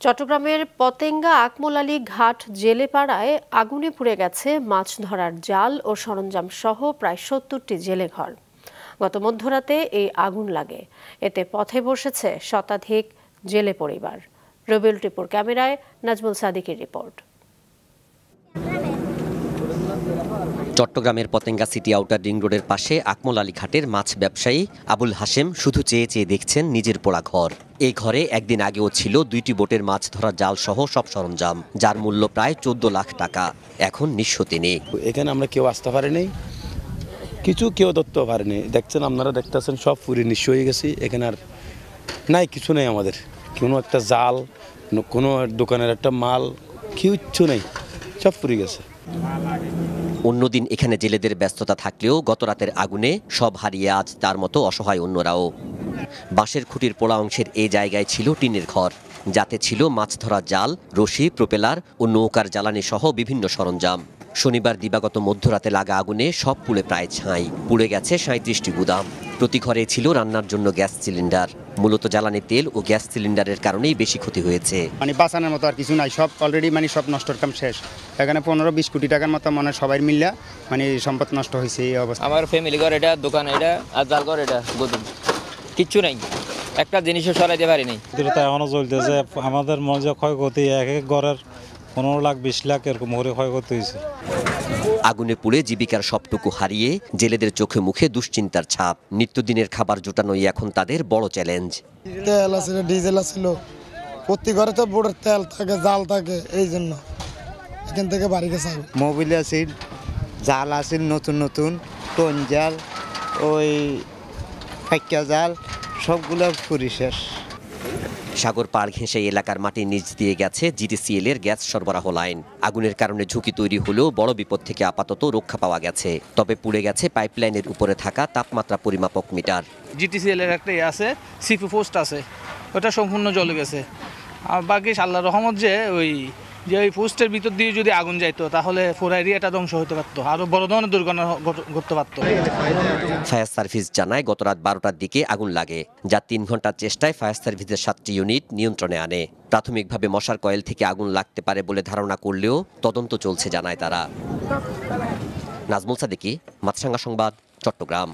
চট্টগ্রামের পতেঙ্গা আকমল আলী ঘাট জেলেপাড়ায় আগুনে পুড়ে গেছে মাছ ধরার জাল ও সরঞ্জাম সহ প্রায় ৭০টি জেলেঘর। গত মধ্যরাতে এই আগুন লাগে, এতে পথে বসেছে শতাধিক জেলে পরিবার। রবিউল টিপুর ক্যামেরায় নাজমুল সাদিকের রিপোর্ট। চট্টগ্রামের পতেঙ্গা সিটি আউটার রিং রোডের পাশে আকমল আলী ঘাটের মাছ ব্যবসায়ী আবুল হাশেম শুধু চেয়ে চেয়ে দেখছেন নিজের পোড়া ঘর। এই ঘরে একদিন আগেও ছিল 2টি বোটের মাছ ধরা জাল সহ সব সরঞ্জাম, যার মূল্য প্রায় 14 লাখ টাকা। এখন নিঃস্ব তিনি। এখানে আমরা কেউ আসতে পারিনি, কেউ ধরতে পারেনি। দেখছেন, আপনারা দেখতেছেন সব পুরি নিঃস্ব হয়ে গেছি। এখানে আর নাই, কিছু নেই আমাদের। কোনো একটা জাল, কোনো দোকানের একটা মাল, কিচ্ছু নেই, সব পুড়ে গেছে। অন্যদিন এখানে জেলেদের ব্যস্ততা থাকলেও গত রাতের আগুনে সব হারিয়ে আজ তার মতো অসহায় অন্যরাও। বাঁশের খুঁটির পোড়া অংশের এই জায়গায় ছিল টিনের ঘর, যাতে ছিল মাছ ধরা জাল, রশি, প্রোপেলার ও নৌকার জ্বালানি সহ বিভিন্ন সরঞ্জাম। শনিবার দিবাগত মধ্যরাতে লাগা আগুনে সব পুড়ে প্রায় ছাই। পুড়ে গেছে 37টি গুদাম। প্রতি ঘরে ছিল রান্নার জন্য গ্যাস সিলিন্ডার। মূলত জ্বালানি তেল ও গ্যাস সিলিন্ডারের কারণেই বেশি ক্ষতি হয়েছে। বাঁচানোর মতো আর কিছু নাই, সব অলরেডি সব নষ্টর কাম শেষ। এখানে 15-20 কোটি টাকার মতো সবাই মিললে সম্পদ নষ্ট হয়েছে এই অবস্থা। আমার ফ্যামিলি ঘর এটা, দোকান এটা, আর জাল ঘর এটা, গুদাম কিচ্ছু নাই, একটা জিনিসও সরাইতে পারিনি। এখনো চলতেছে। আমাদের মজা ক্ষয়ক্ষতি এক এক ঘরের 15 লাখ 20 লাখ এরকম করে ক্ষয়ক্ষতি হয়েছে। আগুনে পুড়ে জীবিকার সবটুকু হারিয়ে জেলেদের চোখে মুখে দুশ্চিন্তার ছাপ। নিত্যদিনের খাবার জোটানোই এখন তাদের বড় চ্যালেঞ্জ। তেল আছে, ডিজেল আছিল, প্রতি ঘরে তো বোটের তেল থাকে, জাল থাকে, এই জন্য এখান থেকে বাড়ি গেছে। মোবিল আছিল, জাল আছিল, নতুন নতুন টন জাল, ওই ফাইকা জাল, সবগুলো পুরি শেষ। সাগর পাড় ঘেঁষে এলাকার মাটির নিচ দিয়ে গেছে জিটিসিএল এর গ্যাস সরবরাহ লাইন। আগুনের কারণে ঝুঁকি তৈরি হলেও বড় বিপদ থেকে আপাতত রক্ষা পাওয়া গেছে। তবে পুড়ে গেছে পাইপলাইনের উপরে থাকা তাপমাত্রা পরিমাপক মিটার। জিটিসিএল এর একটা আছে, সিপি পোস্ট আছে, ওটা সম্পূর্ণ জ্বলে গেছে। আর বাকি আল্লাহর রহমত যে ওই পোস্টের ভিতর দিয়ে যদি আগুন যাইতো তাহলে পুরো এরিয়াটা ধ্বংস হতে পারতো, আরো বড় ধরনের দুর্ঘটনা ঘটতে পারতো। ফায়ার সার্ভিস জানায় গত রাত 12টার দিকে আগুন লাগে, যা 3 ঘন্টার চেষ্টায় ফায়ার সার্ভিসের 7টি ইউনিট নিয়ন্ত্রণে আনে। প্রাথমিকভাবে মশার কয়েল থেকে আগুন লাগতে পারে বলে ধারণা করলেও তদন্ত চলছে জানায় তারা। নাজমুল সাদিকি, মাছরাঙ্গা সংবাদ, চট্টগ্রাম।